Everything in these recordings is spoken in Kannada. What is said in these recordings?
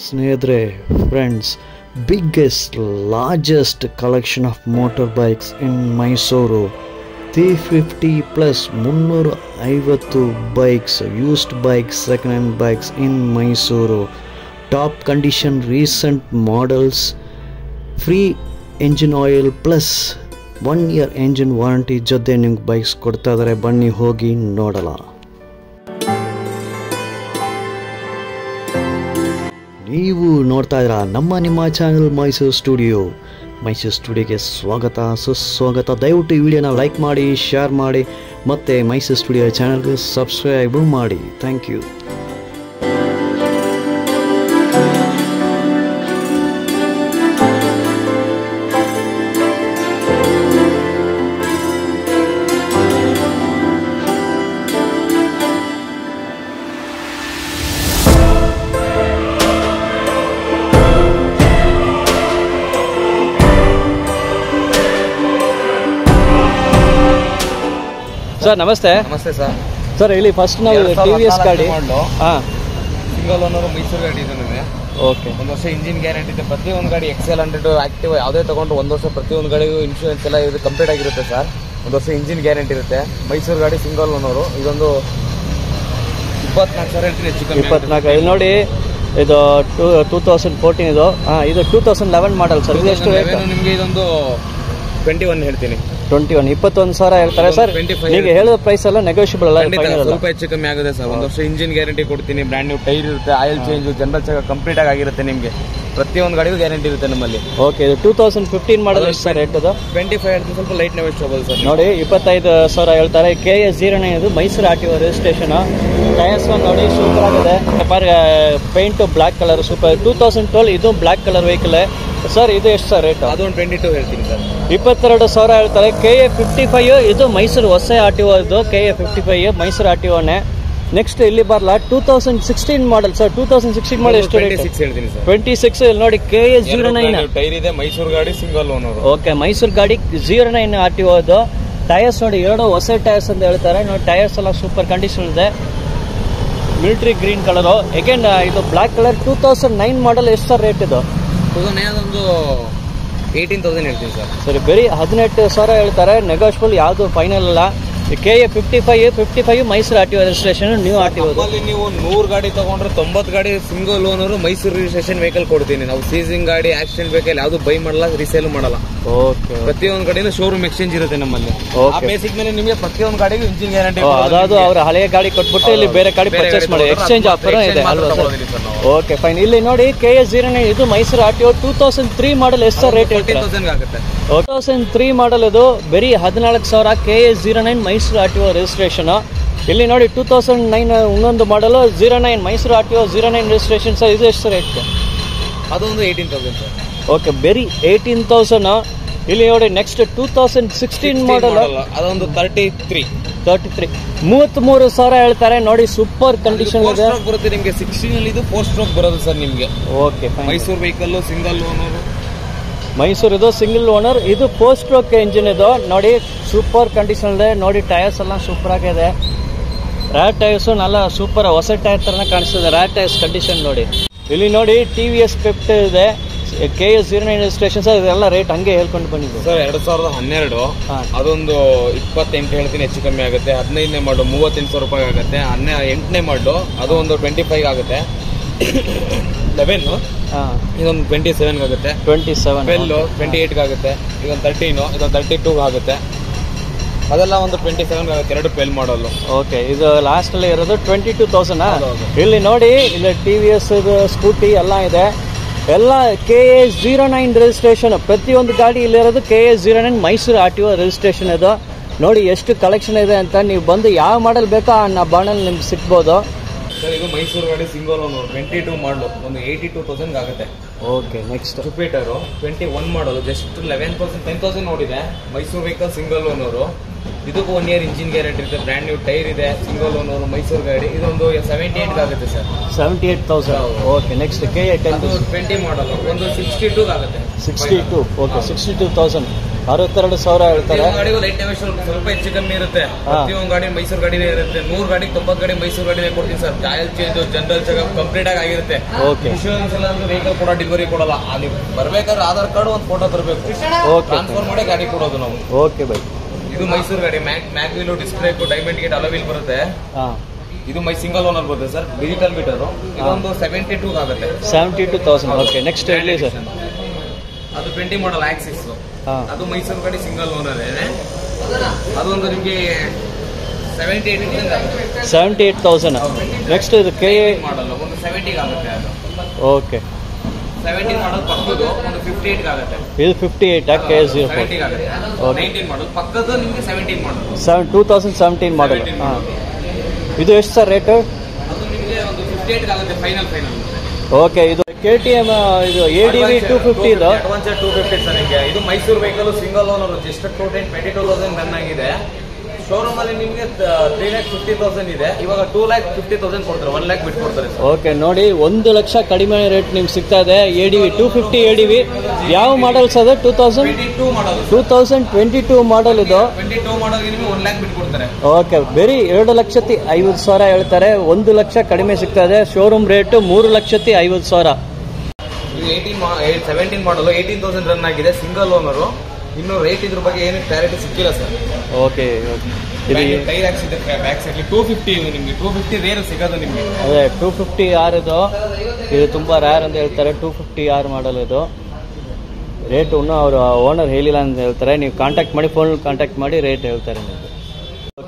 ಸ್ನೇಹಿತರೆ, friends, biggest, largest collection of motorbikes in Mysuru. 350 plus 350 bikes, used bikes, second-hand bikes in Mysuru. Top condition, recent models, free engine oil plus 1 year engine warranty ಜೊತೆ ನಿಮ್ಗೆ ಬೈಕ್ಸ್ ಕೊಡ್ತಾ ಇದ್ದಾರೆ. ಬನ್ನಿ ಹೋಗಿ ನೋಡಲ್ಲ. ನೀವು ನೋಡ್ತಾ ಇದ್ದೀರಾ ನಿಮ್ಮ ಚಾನಲ್ ಮೈಸೂರು ಸ್ಟುಡಿಯೋಗೆ ಸುಸ್ವಾಗತ. ದಯವಿಟ್ಟು ಈ ವಿಡಿಯೋನ ಲೈಕ್ ಮಾಡಿ, ಶೇರ್ ಮಾಡಿ, ಮತ್ತು ಮೈಸೂರು ಸ್ಟುಡಿಯೋ ಚಾನಲ್ಗೆ ಸಬ್ಸ್ಕ್ರೈಬ್ ಮಾಡಿ. Thank you. ಸರ್ ನಮಸ್ತೆ. ನಮಸ್ತೆ ಸರ್. ಸರ್ ಇಲ್ಲಿ ಫಸ್ಟ್ ನಾವು TVS ಗಾಡಿ ಸಿಂಗಲ್ ಓನರ್ ಮೈಸೂರು ಗಾಡಿ ಇದೆ ನನಗೆ. ಓಕೆ. 1 ವರ್ಷ ಇಂಜಿನ್ ಗ್ಯಾರಂಟಿ ಇದೆ. ಪ್ರತಿಯೊಂದು ಗಾಡಿ XL100 ಆಕ್ಟಿವ್ ಯಾವುದೇ ತಗೊಂಡು 1 ವರ್ಷ ಪ್ರತಿಯೊಂದು ಗಾಡಿಗೂ ಇನ್ಶೂರೆನ್ಸ್ ಎಲ್ಲ ಇದು ಕಂಪ್ಲೀಟ್ ಆಗಿರುತ್ತೆ ಸರ್. 1 ವರ್ಷ ಇಂಜಿನ್ ಗ್ಯಾರಂಟಿ ಇರುತ್ತೆ. ಮೈಸೂರು ಗಾಡಿ ಸಿಂಗಲ್ ಓನರು. ಇದೊಂದು 24,000 ಹೇಳ್ತೀನಿ, ಹೆಚ್ಚು ಕಮ್ಮಿ 24. ಇಲ್ಲಿ ನೋಡಿ, ಇದು 2014 ಇದು. ಇದು 2011 ಮಾಡಲ್ ಸರ್. ಇದು ಎಷ್ಟು ರೇಟ್? ನಿಮಗೆ ಇದೊಂದು 21 ಹೇಳ್ತೀನಿ. 21,000 ಹೇಳ್ತಾರೆ ಸರ್. ಈಗ ಹೇಳಿದ ಪ್ರೈಸ್ ಎಲ್ಲ ನೆಗೋಷಿಯಬಲ್ ಅಲ್ಲ? ಸ್ವಲ್ಪ ಹೆಚ್ಚು ಕಮ್ಮಿ ಆಗುತ್ತೆ ಸರ್. 1 ವರ್ಷ ಇಂಜಿನ್ ಗ್ಯಾರಂಟಿ ಕೊಡ್ತೀನಿ. ಬ್ರ್ಯಾಂಡ್ ನ್ಯೂ ಟೈರ್ ಇರುತ್ತೆ, oil change, general check complete ಆಗಿರುತ್ತೆ. ನಿಮಗೆ ಪ್ರತಿಯೊಂದು ಗಾಡಿಗೂ ಗ್ಯಾರಂಟಿ ಇರುತ್ತೆ ನಮ್ಮಲ್ಲಿ. ಓಕೆ. ಇದು 2015 ಮಾಡಲ್ ಎಷ್ಟು ಸರ್ ರೇಟ್? ಅದು 25 ಹೇಳ್ತೀನಿ. ಸ್ವಲ್ಪ ಲೈಟ್ ನೆಗೋಷಿಯಬಲ್ ಸರ್. ನೋಡಿ, 25,000 ಹೇಳ್ತಾರೆ. KS09 ಇದು ಮೈಸೂರು RTO ರಿಜಿಸ್ಟ್ರೇಷನ್. ಟೈರ್ಸ್ ನೋಡಿ ಸೂಪರ್ ಆಗಿದೆ. Paint black colour super. 2012 ಇದು ಬ್ಲಾಕ್ ಕಲರ್ ವೆಹಿಕಲ್ ಸರ್. ಇದು ಎಷ್ಟು ಸರ್ ರೇಟ್? ಅದು 22 ಹೇಳ್ತೀನಿ ಸರ್. 22,000 ಹೇಳ್ತಾರೆ. KA55 ಇದು ಮೈಸೂರು ಹೊಸ RTO. ಇದು KA55 ಮೈಸೂರು RTOನೇ. ನೆಕ್ಸ್ಟ್ ಇಲ್ಲಿ ಬರಲ್ಲ, 2016 ಮಾಡಲ್ ಸರ್. 2016 ಮಾಡಲ್ ಎಷ್ಟು ರೇಟ್? 26 ಹೇಳ್ತೀನಿ ಸರ್. 26. ಇಲ್ಲಿ ನೋಡಿ, KS09 ಟೈರ್ ಇದೆ. ಮೈಸೂರು ಗಾಡಿ ಸಿಂಗಲ್ ಓನರ್. ಓಕೆ. ಮೈಸೂರು ಗಾಡಿ 09 RTO ಅದು. ಟೈರ್ಸ್ ನೋಡಿ, 2 ಹೊಸ ಟೈರ್ಸ್ ಅಂತ ಹೇಳ್ತಾರೆ. ನೋಡಿ, ಟೈರ್ಸ್ ಎಲ್ಲ ಸೂಪರ್ ಕಂಡೀಷನ್ ಇದೆ. Military green colour. ಅಗೇನ್ ಇದು ಬ್ಲಾಕ್ ಕಲರ್. 2009 ಮಾಡಲ್ ಎಷ್ಟು ಸರ್ ರೇಟ್ ಇದು? 2009 ಒಂದು 18,000 ಹೇಳ್ತೀನಿ ಸರ್. ಸರಿ, ಬರೀ 18,000 ಹೇಳ್ತಾರೆ. ನೆಗೋಷಿಯಬಲ್, ಯಾವುದು ಫೈನಲ್ ಅಲ್ಲ. KA55 Mysuru RTO registration, new RTO. ನೀವು 100 ಗಾಡಿ ತಗೊಂಡ್ರೆ 90 ಗಾಡಿ single owner Mysuru registration vehicle ಕೊಡ್ತೀನಿ. ನಾವು ಸೀಸಿಂಗ್ ಗಾಡಿ, ಆಕ್ಸಿಡೆಂಟ್ ವೆಹಿಕಲ್ ಯಾವುದು ಬೈ ಮಾಡಲ್ಲ, ರೀಸೇಲ್ ಮಾಡಲ್ಲ. ಓಕೆ. ಪ್ರತಿಯೊಂದು ಗಾಡಿನೂ ಶೋರೂಮ್ ಎಕ್ಸ್ಚೇಂಜ್ ಇರುತ್ತೆ ನಮ್ಮಲ್ಲಿ. ಬೇಸಿಕ್ ಮೇಲೆ ನಿಮಗೆ ಪ್ರತಿಯೊಂದು ಗಾಡಿಗೂ ಇಂಜಿನ್ ಗ್ಯಾರಂಟಿ. ಅದಾದ್ರು ಅವ್ರ ಹಳೆಯ ಗಾಡಿ ಕೊಟ್ಬಿಟ್ಟು ಇಲ್ಲಿ ಬೇರೆ ಗಾಡಿ ಪರ್ಚೇಸ್ ಮಾಡಿ ಎಕ್ಸ್ಚೇಂಜ್ ಆಫರ್ ಇದೆ ಅಲ್ವಾ ಸರ್? Okay, fine. ಇಲ್ಲಿ ನೋಡಿ, KS09 ಇದು ಮೈಸೂರು RTO 2003 ಮಾಡಲ್ ಎಷ್ಟು ಸರ್ ರೇಟ್ ಹೇಳ್ತೀರಾ? 2003 ಮಾಡಲ್ ಇದು ಬರೀ 14,000. KS09 Mysuru RTO registration. ಇಲ್ಲಿ ನೋಡಿ, 2009 ಇನ್ನೊಂದು ಮಾಡಲ್ 09 ಮೈಸೂರು RTO 09 ರಿಜಿಸ್ಟ್ರೇಷನ್ ಸರ್. ಇದು ಎಷ್ಟು ರೇಟ್? ಅದೊಂದು 18,000 ಸರ್. ಓಕೆ, ಬರೀ 18,000. ಇಲ್ಲಿ ನೋಡಿ, ನೆಕ್ಸ್ಟ್ 2016 ಮಾಡಲ್ ಅದೊಂದು 33. 33,000 ಹೇಳ್ತಾರೆ. ನೋಡಿ, ಸೂಪರ್ ಕಂಡೀಷನ್ ಇದೆ. ಬರುತ್ತೆ ನಿಮಗೆ 16 ಅಲ್ಲಿ. ಇದು 4 ಸ್ಟ್ರೋಕ್ ಬರೋದು ಸರ್ ನಿಮಗೆ. Okay, Mysuru vehicle single owner. Mysuru ಇದು ಸಿಂಗಲ್ ಓನರ್. ಇದು 4 ಸ್ಟ್ರೋಕ್ ಇಂಜಿನ್ ಇದು. ನೋಡಿ, ಸೂಪರ್ ಕಂಡೀಷನ್ ಇದೆ. ನೋಡಿ, ಟೈರ್ಸ್ ಎಲ್ಲ ಸೂಪರ್ ಆಗಿದೆ. ರ್ಯಾಟ್ ಟೈರ್ಸ್ ಎಲ್ಲ ಸೂಪರ್ ಹೊಸ ಟೈರ್ ತರನೇ ಕಾಣಿಸ್ತದೆ. ರ್ಯಾಟ್ ಟೈರ್ಸ್ ಕಂಡೀಷನ್ ನೋಡಿ. ಇಲ್ಲಿ ನೋಡಿ, TVS ಪೆಪ್ಟ್ ಇದೆ. KS09 registration sir. ಇದೆಲ್ಲ ರೇಟ್ ಹಂಗೆ ಹೇಳ್ಕೊಂಡು ಬಂದಿದ್ದು ಸರ್. 2012 ಅದೊಂದು 28 ಹೇಳ್ತೀನಿ, ಹೆಚ್ಚು ಕಮ್ಮಿ ಆಗುತ್ತೆ. 15ನೇ ಮಾಡು 38,000 ರೂಪಾಯಿ ಆಗುತ್ತೆ. 8ನೇ ಮಾಡು ಅದು ಒಂದು 25 ಆಗುತ್ತೆ. 11 ಇದೊಂದು 27 ಆಗುತ್ತೆ. 27 12 28 ಆಗುತ್ತೆ. ಇದೊಂದು 13 ಇದೊಂದು 32 ಆಗುತ್ತೆ. ಅದೆಲ್ಲ ಒಂದು 27 ಆಗುತ್ತೆ. 2 ಪೆಲ್ ಮಾಡಲು. ಓಕೆ, ಇದು ಲಾಸ್ಟ್ ಅಲ್ಲಿ ಇರೋದು 22,000. ಇಲ್ಲಿ ನೋಡಿ, ಇಲ್ಲಿ TVS ಸ್ಕೂಟಿ ಎಲ್ಲ ಇದೆ. ಎಲ್ಲ KS09 ರಿಜಿಸ್ಟ್ರೇಷನ್. ಪ್ರತಿಯೊಂದು ಗಾಡಿ ಇಲ್ಲಿರೋದು KS09 ಮೈಸೂರು RTO ರಿಜಿಸ್ಟ್ರೇಷನ್ ಇದು. ನೋಡಿ ಎಷ್ಟು ಕಲೆಕ್ಷನ್ ಇದೆ ಅಂತ. ನೀವು ಬಂದು ಯಾವ ಮಾಡಲ್ ಬೇಕೋ ಆ ಬಾಣಲ್ ನಿಮ್ಗೆ ಸಿಗ್ಬೋದು ಸರ್. ಇದು ಮೈಸೂರು ಗಾಡಿ ಸಿಂಗಲ್ ಓನರ್ 22 ಮಾಡಲು ಒಂದು 82,000 ಆಗುತ್ತೆ. ಓಕೆ, ನೆಕ್ಸ್ಟ್ ಜುಪಿಟರ್ 21 ಮಾಡಲು ಜಸ್ಟ್ 11,000 10,000 ನೋಡಿದೆ. Mysuru vehicle single owner. ಇದಕ್ಕೂ 1 ಇಯರ್ ಇಂಜಿನ್ ಗ್ಯಾರಂಟಿ ಇರುತ್ತೆ. ಬ್ರ್ಯಾಂಡ್ ನ್ಯೂ ಟೈರ್ ಇದೆ. ಸಿಂಗಲ್ ಓನರ್ ಮೈಸೂರು ಗಾಡಿ. ಇದೊಂದು 78 ಆಗುತ್ತೆ ಸರ್. 78,000. ಓಕೆ, ನೆಕ್ಸ್ಟ್ KA10 20 ಮಾಡಲು ಒಂದು 62 ಆಗುತ್ತೆ. 62. ಓಕೆ, 62,000. 62,000 ಹೇಳ್ತಾರೆ. ಗಾಡಿಗೂ ಲೈಟ್ ನೆಗೋಷಿಯಬಲ್ ಸ್ವಲ್ಪ ಹೆಚ್ಚು ಕಮ್ಮಿ ಇರುತ್ತೆ. ಪ್ರತಿಯೊಂದು ಗಾಡಿ ಮೈಸೂರು ಗಾಡಿನೇ ಇರುತ್ತೆ. 100 ಗಾಡಿ 90 ಗಾಡಿ ಮೈಸೂರು ಗಾಡಿನೇ ಕೊಡ್ತೀನಿ sir. Oil change, general checkup complete ಆಗಿರುತ್ತೆ. ಇನ್ಶೂರೆನ್ಸ್ ಎಲ್ಲ ವೆಹಿಕಲ್ ಕೂಡ ಡೆಲಿವರಿ ಕೊಡಲ್ಲ. ಅಲ್ಲಿ ಬರ್ಬೇಕಾದ್ರೆ ಆಧಾರ್ ಕಾರ್ಡ್ ಒಂದು ಫೋಟೋ ತರಬೇಕು. ಟ್ರಾನ್ಸ್ಫರ್ ಮಾಡಿ ಗಾಡಿ ಕೊಡೋದು ನಾವು. Okay by. ಇದು ಮೈಸೂರು ಗಾಡಿ. Mag wheel, display, diamond gate, hello wheel ಬರುತ್ತೆ. ಇದು ಸಿಂಗಲ್ ಓನರ್ ಬರುತ್ತೆ ಸರ್. Digital metre. ಇದೊಂದು 72 ಆಗುತ್ತೆ. 72,000. ಓಕೆ, ನೆಕ್ಸ್ಟ್ ಹೇಳಿ ಸರ್. ಅದು 20 ಮಾಡಲ್ ಆಕ್ಸಿಸ್. ಅದು ಮೈಸೂರು ಗಾಡಿ ಸಿಂಗಲ್ ಓನರ್. ಅದೊಂದು ನಿಮಗೆ 78,000. ನೆಕ್ಸ್ಟ್ ಇದು ಕೆ ಮಾಡಲ್ ಒಂದು 70 ಆಗುತ್ತೆ. ಅದು ಓಕೆ. 17 ಮಾಡಲ್ ಪಕ್ಕದ್ದು ಒಂದು 58 ಆಗುತ್ತೆ. ಇದು 58 KS04 70 ಆಗುತ್ತೆ. 19 ಮಾಡಲ್ ಪಕ್ಕದ್ದು ನಿಮಗೆ 17 ಮಾಡಲ್. 2017 ಮಾಡಲ್. ಇದು ಎಷ್ಟು ಸರ್ ರೇಟು? ಅದು ನಿಮಗೆ ಒಂದು 58 ಆಗುತ್ತೆ ಫೈನಲ್. ಓಕೆ. ಇದು KTM ಇದು ADV 250 ಇದು ಅಡ್ವಾನ್ಸರ್ 250 ಸರ್. ಇದು Mysuru vehicle single owner. Just 22,000 run ಆಗಿದೆ. ಶೋರೂಮ್ ಅಲ್ಲಿ ನಿಮಗೆ 3,50,000 ಇದೆ. ಇವಾಗ 2,50,000 ಕೊಡ್ತಾರೆ. 1 lakh ಬಿಟ್ಟು ಕೊಡ್ತಾರೆ. ಓಕೆ, ನೋಡಿ 1 ಲಕ್ಷ ಕಡಿಮೆ ರೇಟ್ ನಿಮ್ಗೆ ಸಿಗ್ತಾ ಇದೆ. ADV 250 ADV. ಯಾವ ಮಾಡಲ್ಸ್ ಅದು? 2022 ಮಾಡಲ್. 2022 ಮಾಡಲ್ ಇದು. 22 ಮಾಡಲ್ ನಿಮಗೆ 1 lakh ಬಿಟ್ಟು ಕೊಡ್ತಾರೆ. ಓಕೆ, ಬರೀ 2,50,000 ಹೇಳ್ತಾರೆ. 1 ಲಕ್ಷ ಕಡಿಮೆ ಸಿಗ್ತಾ ಇದೆ. Showroom rate 3,50,000. 17 ಮಾಡಲ್ 18,000 ರನ್ ಆಗಿದೆ. Single owner. ಇನ್ನು ರೇಟ್ ಇದ್ರ ಬಗ್ಗೆ ಏನು ಕ್ಲಾರಿಟಿ ಸಿಕ್ಕಿಲ್ಲ ಸರ್. ಓಕೆ. ಟೈರ್ ಹಾಕ್ಸಿದೆ ಬ್ಯಾಕ್ ಸೈಡ್ 250. ನಿಮಗೆ 250 ರೇರ್ ಸಿಗೋದು ನಿಮಗೆ. ಅದೇ 250 R ಇದು ತುಂಬಾ ರೇರ್ ಅಂತ ಹೇಳ್ತಾರೆ. 250 R ಮಾಡಲ್ ಇದು. ರೇಟ್ ಇನ್ನೂ ಅವರು ಓನರ್ ಹೇಳಿಲ್ಲ ಅಂತ ಹೇಳ್ತಾರೆ. ನೀವು ಕಾಂಟ್ಯಾಕ್ಟ್ ಮಾಡಿ, ಫೋನ್ ಕಾಂಟ್ಯಾಕ್ಟ್ ಮಾಡಿ ರೇಟ್ ಹೇಳ್ತಾರೆ ನಿಮಗೆ.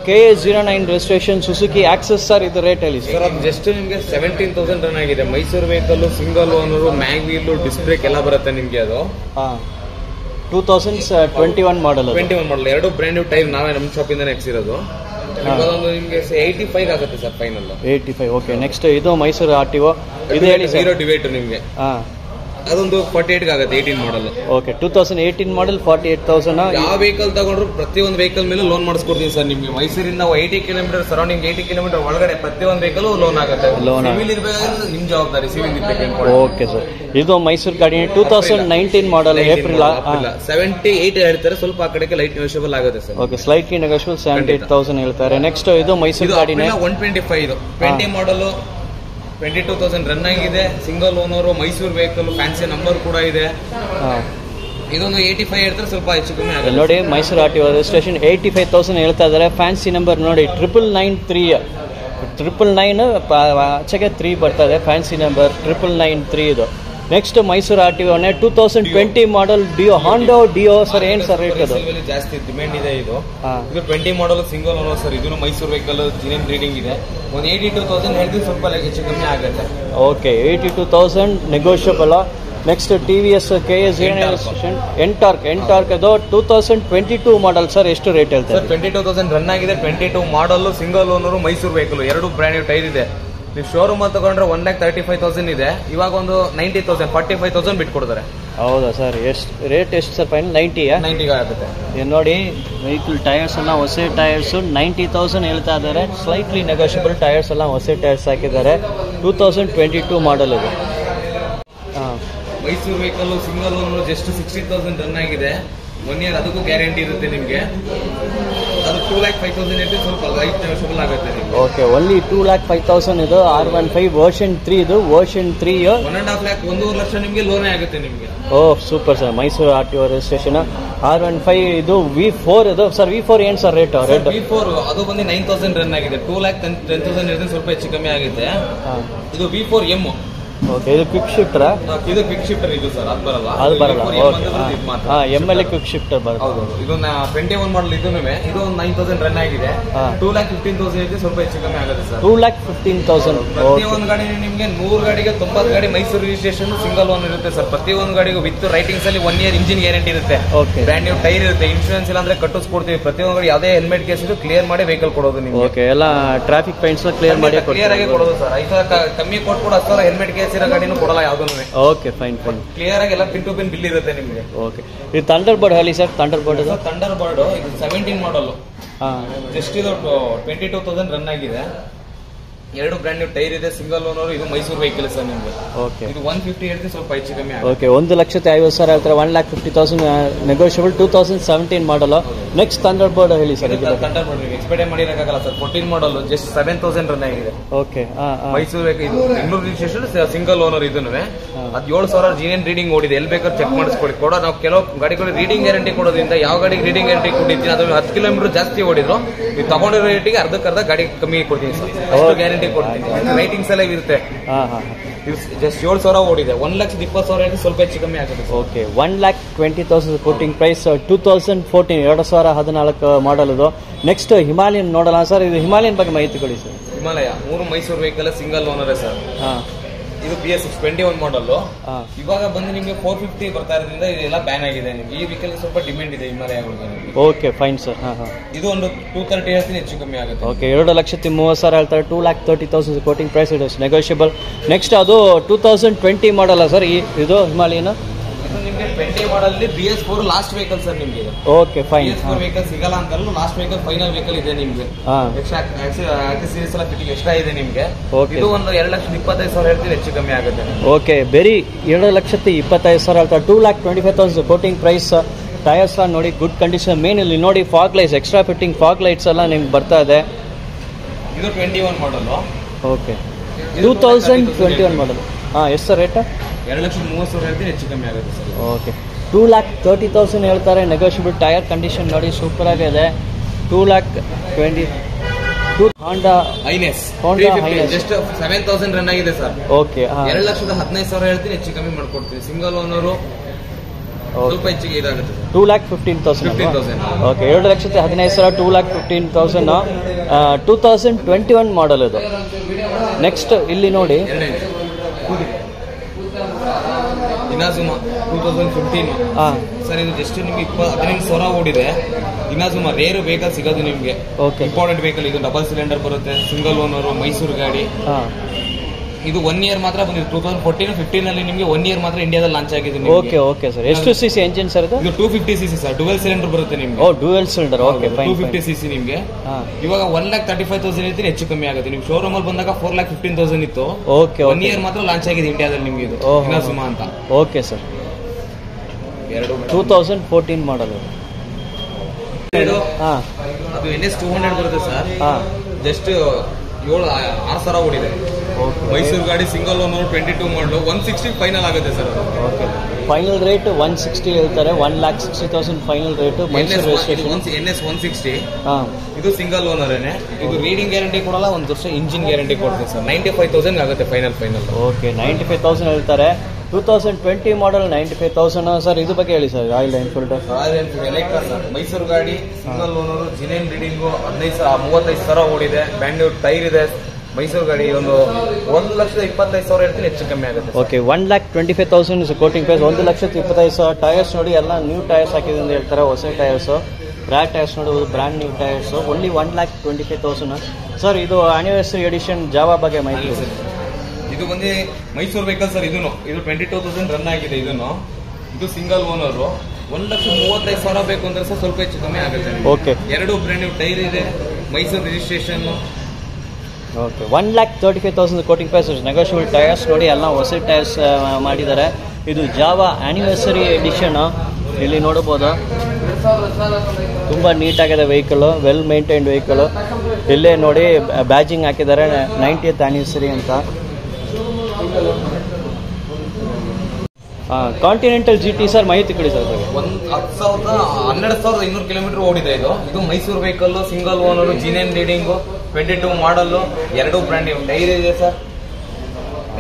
KA09 registration Suzuki access sir. ಇದು ರೇಟ್ ಹೇಳಿ ಸರ್. ಅದು ಜಸ್ಟ್ ನಿಮಗೆ 17,000 ರನ್ ಆಗಿದೆ. Mysuru vehicle single owner. Mag wheel, display ಎಲ್ಲ ಬರುತ್ತೆ ನಿಮಗೆ. ಅದು 2021 ಮಾಡಲ್. 21 ಮಾಡಲ್. 2 ಬ್ರ್ಯಾಂಡ್ ನ್ಯೂ ಟೈರ್ ನಾವೇ ನಮ್ಮ ಶಾಪ್ ಇಂದ ಹಾಕ್ಸಿರೋದು. ನಿಮಗೆ 85 ಆಗುತ್ತೆ ಸರ್ ಫೈನಲ್. 85. ಓಕೆ, ನೆಕ್ಸ್ಟ್ ಇದು ಮೈಸೂರು RTO. ಇದು ಹೇಳಿ ಸರ್. ಹೀರೋ ಡಿವೇಟ್ ನಿಮಗೆ. ಅದೊಂದು 48 ಆಗುತ್ತೆ. 18 ಮಾಡಲ್. ಓಕೆ, 2018 ಮಾಡಲ್ 48,000. ಯಾವ ವೆಹಿಕಲ್ ತಗೊಂಡ್ರು ಪ್ರತಿಯೊಂದು ವೆಹಿಕಲ್ ಮೇಲೆ ಲೋನ್ ಮಾಡಿಸ್ಕೊಡ್ತೀವಿ ಸರ್ ನಿಮಗೆ. ಮೈಸೂರಿಂದ 80 ಕಿಲೋಮೀಟರ್ ಸರೌಂಡಿಂಗ್ 80 ಕಿಲೋಮೀಟರ್ ಒಳಗಡೆ ಪ್ರತಿಯೊಂದು ವೆಹಿಕಲ್ ಲೋನ್ ಆಗುತ್ತೆ. ಸಿವಿಲ್ ಇರಬೇಕಾದ್ರೆ ನಿಮ್ ಜವಾಬ್ದಾರಿ. Civil okay sir. ಇದು ಮೈಸೂರು ಗಾಡಿ 2019 ಮಾಡಲ್. ಏಪ್ರಿಲ್ 78 ಹೇಳ್ತಾರೆ. ಸ್ವಲ್ಪ ಆ ಕಡೆಗೆ ಲೈಟ್ ನೆಗೋಷಿಯಬಲ್ ಆಗುತ್ತೆ ಸರ್. Okay, slightly negotiable. 78,000 ಹೇಳ್ತಾರೆ. ನೆಕ್ಸ್ಟ್ ಇದು ಮೈಸೂರು ಗಾಡಿನೇ 125. 20 ಮಾಡಲ್ 22,000 ರನ್ ಆಗಿದೆ. Single owner. Mysuru vehicle. Fancy number ಕೂಡ ಇದೆ. ಇದೊಂದು 85 ಹೇಳ್ತಾರೆ. ಸ್ವಲ್ಪ ಹೆಚ್ಚು ಕಮ್ಮಿ ಆಗುತ್ತೆ ನೋಡಿ. ಮೈಸೂರು RTO ರಿಜಿಸ್ಟ್ರೇಷನ್ 85,000 ಹೇಳ್ತಾ ಇದ್ದಾರೆ. ಫ್ಯಾನ್ಸಿ ನಂಬರ್ ನೋಡಿ 999 ಆಚೆಗೆ 3 ಬರ್ತದೆ. ಫ್ಯಾನ್ಸಿ ನಂಬರ್ 999 ಇದು. ನೆಕ್ಸ್ಟ್ ಮೈಸೂರು RTO 2020 ಮಾಡಲ್ ಹಾಂಡಾ ಡಿಯೋ ಸರ್. ಏನ್ ಸರ್ ರೇಟ್? ಅದು ಜಾಸ್ತಿ ಡಿಮ್ಯಾಂಡ್ ಇದೆ. ಇದು 20 ಮಾಡಲ್ ಸಿಂಗಲ್ ಓನರ್ ಸರ್. ಇದು ಮೈಸೂರು ವೆಹಿಕಲ್. ಜಿನಿಯನ್ ರೀಡಿಂಗ್ ಇದೆ. ಒಂದು 82,000 ಹೇಳಿದ್ರೆ ಸ್ವಲ್ಪ ಹೆಚ್ಚು ಕಮ್ಮಿ ಆಗುತ್ತೆ. Okay, 82,000 negotiable. Next TVS KA09 Ntorq ಅದು 2022 ಮಾಡಲ್ ಸರ್. ಎಷ್ಟು ರೇಟ್ ಹೇಳ್ತಾರೆ? 22,000 ರನ್ ಆಗಿದೆ. 22 model single owner. Mysuru vehicle. 2 brand new tyre ಇದೆ. ನೀವು ಶೋರೂಮ್ ಅಲ್ಲಿ ತಗೊಂಡ್ರೆ 1,35,000 ಇದೆ. ಇವಾಗ ಒಂದು 90,000 45,000 ಬಿಟ್ಟು ಕೊಡ್ತಾರೆ. ಹೌದಾ ಸರ್? ಎಷ್ಟು ರೇಟ್ ಎಷ್ಟು ಸರ್ ಫೈನಲ್? 90 ಆಗುತ್ತೆ. ನೋಡಿ ವೆಹಿಕಲ್ ಟೈರ್ಸ್ ಎಲ್ಲ ಹೊಸ ಟೈರ್ಸ್ 90,000 ಹೇಳ್ತಾ ಇದ್ದಾರೆ. Slightly negotiable. ಟೈರ್ಸ್ ಎಲ್ಲ ಹೊಸ ಟೈರ್ಸ್ ಹಾಕಿದ್ದಾರೆ. 2022 ಮಾಡಲ್ ಇದು. Mysuru vehicle single owner. Just 60,000 run ಆಗಿದೆ. 1 year ಅದಕ್ಕೂ ಗ್ಯಾರಂಟಿ ಇರುತ್ತೆ ನಿಮಗೆ. ಅದು 2,05,000 ಇರುತ್ತೆ. ಸ್ವಲ್ಪ ಲೈಟ್ ನೆಗೋಷಿಯಬಲ್ ಆಗುತ್ತೆ. ಓಕೆ, ಓನ್ಲಿ 2,05,000 ಇದು. R15 ವರ್ಷನ್ 3 ಇದು. ವರ್ಷನ್ 3 1.5 lakh 1.5 ಲಕ್ಷ ನಿಮಗೆ ಲೋನೇ ಆಗುತ್ತೆ ನಿಮಗೆ. Super sir. Mysuru RTO registration. R15 ಇದು V4 ಇದು ಸರ್. V4 ಏನ್ ಸರ್ ರೇಟ್? V4 ಅದು ಬಂದು 9,000 ರನ್ ಆಗಿದೆ. 2,10,000 ಇರುತ್ತೆ. ಸ್ವಲ್ಪ ಹೆಚ್ಚು ಕಮ್ಮಿ ಆಗುತ್ತೆ. ಇದು V4 M. ಓಕೆ, ಇದು ಕ್ವಿಕ್ ಶಿಫ್ಟರ್. ಇದು ಕ್ವಿಕ್ ಶಿಫ್ಟರ್. ಇದು ಸರ್ ಅದು ಬರಲ್ಲ. ML ಕ್ವಿಕ್ ಶಿಫ್ಟರ್ ಬರುತ್ತೆ. ಇದು 21 ಮಾಡಲ್. ಇದು 9,000 ರನ್ ಆಗಿದೆ. 2,15,000 ಇದೆ. ಸ್ವಲ್ಪ ಹೆಚ್ಚು ಕಮ್ಮಿ ಆಗುತ್ತೆ ಸರ್. 2,15,000. ಪ್ರತಿಯೊಂದು ಗಾಡಿ ನಿಮಗೆ 100 ಗಾಡಿಗೆ 90 ಗಾಡಿ ಮೈಸೂರು ರಿಜಿಸ್ಟ್ರೇಷನ್ ಸಿಂಗಲ್ ಓನ್ ಇರುತ್ತೆ ಸರ್. ಪ್ರತಿಯೊಂದು ಗಾಡಿಗೂ ವಿತ್ ರೈಟಿಂಗ್ಸ್ ಅಲ್ಲಿ 1 year ಇಂಜಿನ್ ಗ್ಯಾರಂಟಿ ಇರುತ್ತೆ. ಬ್ರ್ಯಾಂಡ್ ನ್ಯೂ ಟೈರ್ ಇರುತ್ತೆ. ಇನ್ಶೂರೆನ್ಸ್ ಇಲ್ಲ ಅಂದ್ರೆ ಕಟ್ಟಿಸ್ಕೊಡ್ತೀವಿ. ಪ್ರತಿಯೊಂದು ಗಾಡಿ ಯಾವುದೇ ಹೆಲ್ಮೆಟ್ ಕೇಸ್ ಇದ್ದು ಕ್ಲಿಯರ್ ಮಾಡಿ ವೆಹಿಕಲ್ ಕೊಡೋದು ನಿಮಗೆ. ಓಕೆ, ಎಲ್ಲ ಟ್ರಾಫಿಕ್ ಪಾಯಿಂಟ್ಸ್ ಕ್ಲಿಯರ್ ಮಾಡಿ ಕ್ಲಿಯರ್ ಆಗಿ ಕೊಡೋದು ಸರ್. 5,000 ಕಮ್ಮಿ ಕೊಟ್ಬಿಟ್ಟು 10,000 ಹೆಲ್ಮೆಟ್ ಕೇಸ್ ಇರೋ ಗಾಡಿನೂ ಕೊಡಲ್ಲ ಯಾವುದೂ. Okay, fine. ಕ್ಲಿಯರ್ ಆಗಿ ಎಲ್ಲ ಪಿನ್ ಟು ಪಿನ್ ಬಿಲ್ ಇರುತ್ತೆ ನಿಮಗೆ. ಓಕೆ, ಇದು ಥಂಡರ್ ಬರ್ಡ್ ಹೇಳಿ ಸರ್. ಥಂಡರ್ ಬರ್ಡ್ ಇದು 17 ಮಾಡಲ್. ಜಸ್ಟ್ ಇದು 22,000 ರನ್ ಆಗಿದೆ. ಎರಡು ಬ್ರ್ಯಾಂಡ್ ನ್ಯೂ ಟೈರ್ ಇದೆ, ಸಿಂಗಲ್ ಓನರ್. ಇದು ಮೈಸೂರು ವೆಹಿಕಲ್ ಸರ್ ನಿಮ್ಗೆ. ಓಕೆ, ಇದು 150 ಹೇಳ್ತೀನಿ, ಸ್ವಲ್ಪ ಹೆಚ್ಚು ಕಮ್ಮಿ ಆಗುತ್ತೆ. ಓಕೆ, 1,50,000 ಹೇಳ್ತಾರೆ. 1,50,000 negotiable. 2017 model. Next Thunderbird ಹೇಳಿ ಸರ್. ಥಂಡರ್ ಬರ್ಡ್ ಎಕ್ಸ್ಪೆಕ್ಟ್ ಮಾಡಿರಕ್ಕಾಗಲ್ಲ ಸರ್. 14 ಮಾಡಲ್, ಜಸ್ಟ್ 7,000 ರನ್ ಆಗಿದೆ. Okay, Mysuru Bengaluru registration, single owner. ಇದನ್ನು ಅದು 7,000 ಜಿಎನ್ ರೀಡಿಂಗ್ ಓಡಿದೆ. ಎಲ್ಲಿ ಬೇಕಾದ್ರೆ ಚೆಕ್ ಮಾಡಿಸ್ಕೊಡಿ. ನಾವು ಕೆಲವು ಗಾಡಿಗಳಿಗೆ ರೀಡಿಂಗ್ ಗ್ಯಾರಂಟಿ ಕೊಡೋದ್ರಿಂದ ಯಾವ ಗಾಡಿಗೆ ರೀಡಿಂಗ್ ಗ್ಯಾರಂಟಿ ಕೊಟ್ಟಿದ್ದೀನಿ ಅದು 10 ಕಿಲೋಮೀಟರ್ ಜಾಸ್ತಿ ಓಡಿದ್ರು ನೀವು ತಗೊಂಡಿರೋ ರೇಟಿಗೆ ಅರ್ಧಕ್ಕರ್ಧ ಗಾಡಿ ಕಮ್ಮಿ ಕೊಡ್ತೀನಿ ಸರ್. ಅಷ್ಟು ಗ್ಯಾರಂಟಿ ಕೊಡ್ತೀನಿ. ರೈಟಿಂಗ್ಸ್ ಎಲ್ಲ ಇರುತ್ತೆ. ಜಸ್ಟ್ 7,000 ಓಡಿದೆ. 1,20,000 ಸ್ವಲ್ಪ ಹೆಚ್ಚು ಕಮ್ಮಿ ಆಗುತ್ತೆ. Okay, 1,20,000 quoting price. 2014 2014 ಮಾಡಲ್ ಇದು. ನೆಕ್ಸ್ಟ್ ಹಿಮಾಲಯನ್ ನೋಡೋಣ ಸರ್. ಇದು ಹಿಮಾಲಯನ್ ಬಗ್ಗೆ ಮಾಹಿತಿ ಕೊಡಿ sir. Himalaya 3 Mysuru vehicle, single owner sir. ಇದು BS 21 ಮಾಡಲ್. ಇವಾಗ ಬಂದು ನಿಮಗೆ 450 ಬರ್ತಾ ಇರೋದ್ರಿಂದ ಇದೆಲ್ಲ ಬ್ಯಾನ್ ಆಗಿದೆ. ನಿಮ್ಗೆ ಈ ವೆಹಿಕಲ್ ಸ್ವಲ್ಪ ಡಿಮ್ಯಾಂಡ್ ಇದೆ ಹಿಮಾಲಯಗಳಿಗೆ. Okay, fine sir. ಇದು ಒಂದು 230 ಹೇಳ್ತೀನಿ, ಹೆಚ್ಚು ಕಮ್ಮಿ ಆಗುತ್ತೆ. ಓಕೆ, 2,30,000 ಹೇಳ್ತಾರೆ. 2,30,000 quoting price. It is negotiable. Next ಅದು 2020 ಮಾಡಲ್ಲ ಸರ್ ಇದು ಹಿಮಾಲಯನ್. ಇದು ನಿಮಗೆ 20 model BS 4 last vehicle sir ನಿಮಗೆ. Okay, fine. BS 4 ವೆಹಿಕಲ್ ಸಿಗಲ್ಲ ಅಂತಲ್ಲ, ಲಾಸ್ಟ್ ವೆಹಿಕಲ್ ಫೈನಲ್ ವೆಹಿಕಲ್ ಇದೆ ನಿಮಗೆ. ಆಕ್ಸೆಸರೀಸ್ ಎಲ್ಲ ಫಿಟ್ಟಿಂಗ್ ಎಕ್ಸ್ಟ್ರಾ ಇದೆ ನಿಮಗೆ. ಇದು ಒಂದು 2,25,000 ಹೇಳ್ತೀನಿ, ಹೆಚ್ಚು ಕಮ್ಮಿ ಆಗುತ್ತೆ. ಓಕೆ, ಬರೀ 2,25,000 ಹೇಳ್ತಾರೆ. 2,25,000 ಕೋಟಿಂಗ್ ಪ್ರೈಸ್. ಟೈರ್ಸ್ ಎಲ್ಲ ನೋಡಿ ಗುಡ್ ಕಂಡೀಷನ್. ಮೇನ್ ಇಲ್ಲಿ ನೋಡಿ fog lights, extra fitting fog lights ಎಲ್ಲ ನಿಮ್ಗೆ ಬರ್ತಾ ಇದೆ. ಇದು 21 ಮಾಡಲ್. ಓಕೆ, 2021 ಮಾಡಲ್. ಎಷ್ಟು ಸರ್ ರೇಟ್? 2,30,000 ಹೇಳ್ತೀನಿ, ಹೆಚ್ಚು ಕಮ್ಮಿ ಆಗುತ್ತೆ ಸರ್. ಓಕೆ, 2,30,000 ಹೇಳ್ತಾರೆ. ನೆಗೋಷಿಯಬಲ್. ಟೈರ್ ಕಂಡೀಷನ್ ನೋಡಿ ಸೂಪರ್ ಆಗಿದೆ. 2,20,000. Honda Highness ಜಸ್ಟ್ 7,000 ರನ್ ಆಗಿದೆ ಸರ್. ಓಕೆ, 2,15,000 ಹೇಳ್ತೀನಿ, ಹೆಚ್ಚು ಕಮ್ಮಿ ಮಾಡ್ಕೊಡ್ತೀನಿ. ಸಿಂಗಲ್ ಓನರು ಸ್ವಲ್ಪ ಹೆಚ್ಚಿಗೆ ಇದಾಗುತ್ತೆ. 2,15,000. ಓಕೆ, 2,15,000. 2,15,000. 2021 ಮಾಡಲ್ ಇದು. ನೆಕ್ಸ್ಟ್ ಇಲ್ಲಿ ನೋಡಿ ಇನಾಜುಮಾ 2015 ಸರ್. ಇದು ಜಸ್ಟ್ ನಿಮ್ಗೆ 18,000 ಓಡಿದೆ. ಇನಾಜುಮಾ ರೇರ್ ವೆಹಿಕಲ್ ಸಿಗೋದು ನಿಮ್ಗೆ. Important vehicle. ಇದು ಡಬಲ್ ಸಿಲಿಂಡರ್ ಬರುತ್ತೆ, ಸಿಂಗಲ್ ಓನರ್, ಮೈಸೂರು ಗಾಡಿ. ಇದು 1 ಇಯರ್ ಮಾತ್ರ ಬಂದಿದೆ. 2014-15 ಅಲ್ಲಿ ನಿಮಗೆ 1 ಇಯರ್ ಮಾತ್ರ ಇಂಡಿಯಾದಲ್ಲಿ ಲಾಂಚ್ ಆಗಿದೆ. Okay, okay sir. ಎಷ್ಟು ಸಿಸಿ ಎಂಜಿನ್ ಸರ್ ಇದು? 250 cc ಸರ್. ಡುವೆಲ್ ಸಿಲಿಂಡರ್ ಬರುತ್ತೆ ನಿಮ್ಗೆ. Dual cylinder. ಓಕೆ, 250 cc ನಿಮ್ಗೆ. ಇವಾಗ 1,35,000 ಇರ್ತೀನಿ, ಹೆಚ್ಚು ಕಮ್ಮಿ ಆಗುತ್ತೆ. ನೀವು ಶೋರೂಮ್ ಅಲ್ಲಿ ಬಂದಾಗ 4,15,000 ಇತ್ತು. ಓಕೆ, 1 ಇಯರ್ ಮಾತ್ರ ಲಾಂಚ್ ಆಗಿದೆ ಇಂಡಿಯಾದಲ್ಲಿ ನಿಮ್ಗೆ ಇದು ಇನಾಜುಮಾ ಅಂತ. Okay sir. 2014 ಮಾಡಲ್. ಅದು NS 200 ಬರುತ್ತೆ ಸರ್. ಜಸ್ಟ್ 6,000 ಓಡಿದೆ. ಮೈಸೂರು ಗಾಡಿ, ಸಿಂಗಲ್ ಓನರ್, 22 ಮಾಡಲು. 160 ಫೈನಲ್ ಆಗುತ್ತೆ ಸರ್. ಓಕೆ, ಫೈನಲ್ ರೇಟ್ 160 ಹೇಳ್ತಾರೆ. 1,60,000 ಫೈನಲ್ ರೇಟ್. ಮೈಸೂರು NS 160. ಇದು ಸಿಂಗಲ್ ಓನರೇನೆ. ಇದು ರೀಡಿಂಗ್ ಗ್ಯಾರಂಟಿ ಕೊಡಲ್ಲ, 1 ವರ್ಷ ಇಂಜಿನ್ ಗ್ಯಾರಂಟಿ ಕೊಡ್ತೀನಿ ಸರ್. 95,000 ಆಗುತ್ತೆ ಫೈನಲ್. ಓಕೆ, 95,000 ಹೇಳ್ತಾರೆ. 2020 ಮಾಡಲ್ 95,000 ಸರ್. ಇದು ಬಗ್ಗೆ ಹೇಳಿ sir. Royal Enfield ಎಲೆಕ್ಟ್ರಾ sir. Mysuru ಗಾಡಿ, ಸಿಂಗಲ್ ಓನರ್, ಜಿನೇನ್ ರೀಡಿಂಗು, 35,000 ಓಡಿದೆ. ಬ್ರ್ಯಾಂಡ್ ನ್ಯೂ ಟೈರ್ ಇದೆ. ಮೈಸೂರು ಗಾಡಿ ಒಂದು 1,25,000 ಹೇಳ್ತೀನಿ, ಹೆಚ್ಚು ಕಮ್ಮಿ ಆಗುತ್ತೆ. Okay, 1,25,000 is quoting price. 1,25,000. Tyres ನೋಡಿ ಎಲ್ಲ ನ್ಯೂ ಟೈರ್ಸ್ ಹಾಕಿದೆ ಅಂತ ಹೇಳ್ತಾರೆ. ಹೊಸ ಟೈರ್ಸ್, ಬ್ರ್ಯಾಂಡ್ ಟೈರ್ಸ್ ನೋಡಿ, brand new tyres. Only 1,25,000 sir. ಇದು ಆನಿವರ್ಸರಿ ಎಡಿಷನ್ ಜಾವಾ ಬಗ್ಗೆ ಮಾಹಿತಿ. ಇದು ಬಂದು ಮೈಸೂರು ವೆಹಿಕಲ್ ಸರ್. ಇದು 22,000 ರನ್ ಆಗಿದೆ. ಇದು ಸಿಂಗಲ್ ಓನರು. 1,35,000 ಬೇಕು ಅಂದ್ರೆ ಸರ್ ಸ್ವಲ್ಪ ಹೆಚ್ಚು ಕಮ್ಮಿ ಆಗುತ್ತೆ. ಓಕೆ, 2 ಬ್ರ್ಯಾಂಡ್ ನ್ಯೂ ಟೈರ್ ಇದೆ, Mysuru registration. Okay, 1,35,000 quoting price. Negotiable. Tyres ನೋಡಿ ಎಲ್ಲ ಹೊಸ ಟೈರ್ಸ್ ಮಾಡಿದ್ದಾರೆ. ಇದು ಜಾವಾ ಆನಿವರ್ಸರಿ ಎಡಿಷನ್. ಇಲ್ಲಿ ನೋಡಬಹುದು ತುಂಬ ನೀಟಾಗಿದೆ ವೆಹಿಕಲ್. Well maintained vehicle. ಇಲ್ಲೇ ನೋಡಿ ಬ್ಯಾಜಿಂಗ್ ಹಾಕಿದ್ದಾರೆ 90th ಆನಿವರ್ಸರಿ ಅಂತ. ಕಾಂಟಿನೆಂಟಲ್ GT ಸರ್, ಮಾಹಿತಿ ಕೊಡಿ ಸರ್. 12,200 ಕಿಲೋಮೀಟರ್ ಓಡಿದೆ. ಇದು Mysuru vehicle, single owner, ಜಿನೇನ್ reading, 22 ಮಾಡಲ್, 2 ಬ್ರ್ಯಾಂಡ್ ಟೈರ್ ಇದೆ ಸರ್.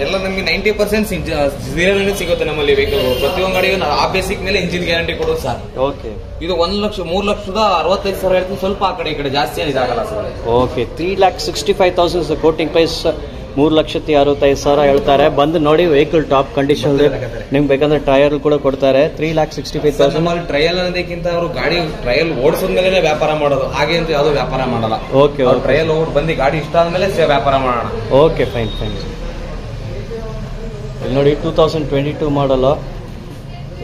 ಎಲ್ಲ ನಮಗೆ 90% ಝೀರೋನಲ್ಲಿ ಸಿಗುತ್ತೆ ನಮ್ಮಲ್ಲಿ ವೆಹಿಕಲ್. ಪ್ರತಿಯೊಂದು ಗಾಡಿಗೂ ಆ ಬೇಸಿಕ್ ಮೇಲೆ ಇಂಜಿನ್ ಗ್ಯಾರಂಟಿ ಕೊಡೋದು ಸರ್. ಓಕೆ, ಇದು 3,65,000 ಹೇಳ್ತೀನಿ. ಸ್ವಲ್ಪ ಆ ಕಡೆ ಈ ಕಡೆ ಜಾಸ್ತಿ ಇದಾಗಲ್ಲ ಸರ್. Okay, 3,65,000 quoting price. 3,65,000 ಹೇಳ್ತಾರೆ. ಬಂದು ನೋಡಿ ವೆಹಿಕಲ್ ಟಾಪ್ ಕಂಡೀಷನ್. ನಿಮ್ಗೆ ಬೇಕಂದ್ರೆ ಟ್ರಯಲ್ ಕೂಡ ಕೊಡ್ತಾರೆ. 3,65,000. ಟ್ರಯಲ್ ಅನ್ನೋದಕ್ಕಿಂತ ಅವರು ಗಾಡಿ ಟ್ರಯಲ್ ಓಡಿಸಿದ್ಮೇಲೆ ವ್ಯಾಪಾರ ಮಾಡೋದು. ಹಾಗೆ ಅಂತ ಯಾವ್ದು ವ್ಯಾಪಾರ ಮಾಡಲ್ಲ. ಓಕೆ, ಟ್ರಯಲ್ ಬಂದು ಗಾಡಿ ಇಷ್ಟ ಆದ್ಮೇಲೆ ವ್ಯಾಪಾರ ಮಾಡೋಣ. Okay, fine. ಇಲ್ಲಿ ನೋಡಿ 2022 ಮಾಡಲ್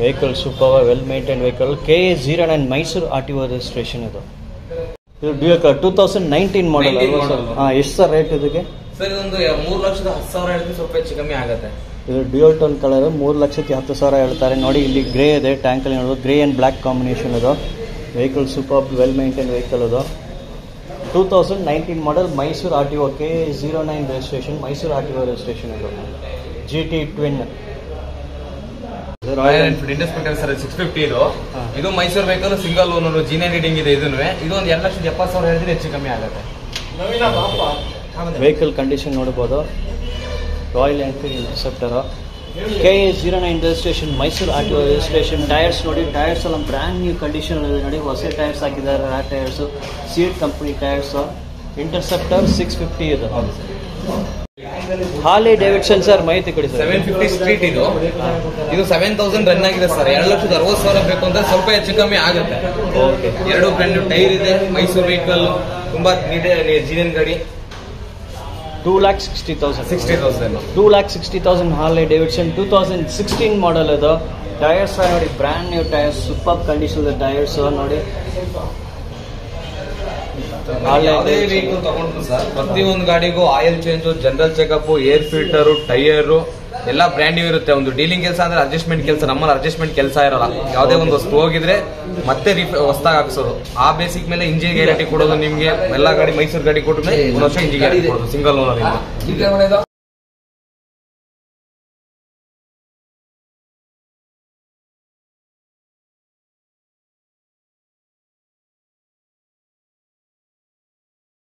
vehicle. Super well maintain vehicle. KA09 Mysuru RTO registration. ಇದು 2019 ಮಾಡಲ್ ಅಲ್ವಾ ಸರ್? ಎಷ್ಟು ಸರ್ ರೇಟ್ ಇದಕ್ಕೆ? ಸರ್ ಇದೊಂದು 3,10,000 ಹೇಳ್ತೀನಿ, ಸ್ವಲ್ಪ ಹೆಚ್ಚು ಕಮ್ಮಿ ಆಗುತ್ತೆ. ಇದು ಡ್ಯೂಯಲ್ ಟೋನ್ ಕಲರ್ 3,10,000 ಹೇಳ್ತಾರೆ. ನೋಡಿ ಇಲ್ಲಿ ಗ್ರೇ ಇದೆ, ಟ್ಯಾಂಕಲ್ಲಿ ನೋಡೋದು ಗ್ರೇ ಆ್ಯಂಡ್ ಬ್ಲ್ಯಾಕ್ ಕಾಂಬಿನೇಷನ್ ಇದು. Vehicle super well maintain vehicle ಇದು. 2019 model, Mysuru RTO KA09 registration, Mysuru RTO registration ಇದು. GT twin Royal Enfield industrial sir 650 ಇದು. ಇದು Mysuru vehicle, single owner, G9 reading ಇದೆ. ಇದು ಒಂದು 2,70,000 ಹೇಳಿದ್ರೆ ಹೆಚ್ಚು ಕಮ್ಮಿ ಆಗುತ್ತೆ. ವೆಹಿಕಲ್ ಕಂಡೀಷನ್ ನೋಡ್ಬೋದು. Royal Enfield Interceptor KA09 registration, Mysuru RTO registration. Tyres ನೋಡಿ, ಟೈರ್ಸ್ ಎಲ್ಲ ಬ್ರ್ಯಾಂಡ್ ನ್ಯೂ ಕಂಡೀಷನ್ ಇದೆ ನೋಡಿ. ಹೊಸ ಟೈರ್ಸ್ ಹಾಕಿದ್ದಾರೆ, ಆ tyres seat company tyres. Interceptor 650 ಇದು. ಹಾರ್ಲಿ ಡೇವಿಡ್ಸನ್ ಸರ್ ಮಾಹಿತಿ ಕೊಡಿ ಸರ್. 750 ಸ್ಟ್ರೀಟ್ ಇದು. ಇದು 7,000 ರನ್ ಆಗಿದೆ ಸರ್. 2,60,000 ಬೇಕು ಅಂದ್ರೆ ಸ್ವಲ್ಪ ಹೆಚ್ಚು ಕಮ್ಮಿ ಆಗುತ್ತೆ. ಓಕೆ. 2 ಬ್ರ್ಯಾಂಡ್ ಟೈರ್ ಇದೆ, ಮೈಸೂರು ವೆಹಿಕಲ್, ತುಂಬಾ G9 ಗಾಡಿ. 2,60,000 2,60,000 ಹಾರ್ಲಿ ಡೇವಿಡ್ಸನ್ 2016 ಮಾಡಲ್ ಇದು. ಟೈರ್ಸ್ ನೋಡಿ, brand new tyres, super condition ಇದೆ ಟೈರ್ಸ್ ನೋಡಿ. ಯಾವುದೇ ವೆಹಿಕಲ್ ತಗೊಂಡ್ರು ಸರ್, ಪ್ರತಿಯೊಂದು ಗಾಡಿಗೂ oil change, general checkup, air filter, tyre ಎಲ್ಲ ಬ್ರ್ಯಾಂಡ್ ನ್ಯೂ ಇರುತ್ತೆ. ಒಂದು ಡೀಲಿಂಗ್ ಕೆಲಸ ಅಂದ್ರೆ ಅಡ್ಜಸ್ಟ್ಮೆಂಟ್ ಕೆಲಸ, ನಮ್ಮಲ್ಲಿ ಅಡ್ಜಸ್ಟ್ಮೆಂಟ್ ಕೆಲಸ ಇರಲ್ಲ. ಯಾವುದೇ ಒಂದು ವಸ್ತು ಹೋಗಿದ್ರೆ ಮತ್ತೆ ಹೊಸದಾಗಿ ಹಾಕ್ಸೋದು. ಆ ಬೇಸಿಕ್ ಮೇಲೆ ಇಂಜಿನ್ ಗ್ಯಾರಂಟಿ ಕೊಡೋದು ನಿಮ್ಗೆ. ಎಲ್ಲ ಗಾಡಿ ಮೈಸೂರು ಗಾಡಿ ಕೊಟ್ಟರೆ 1 ವರ್ಷ ಇಂಜಿನ್ ಗ್ಯಾರಂಟಿ ಕೊಡೋದು, ಸಿಂಗಲ್ ಓನರ್ ಇಂದ.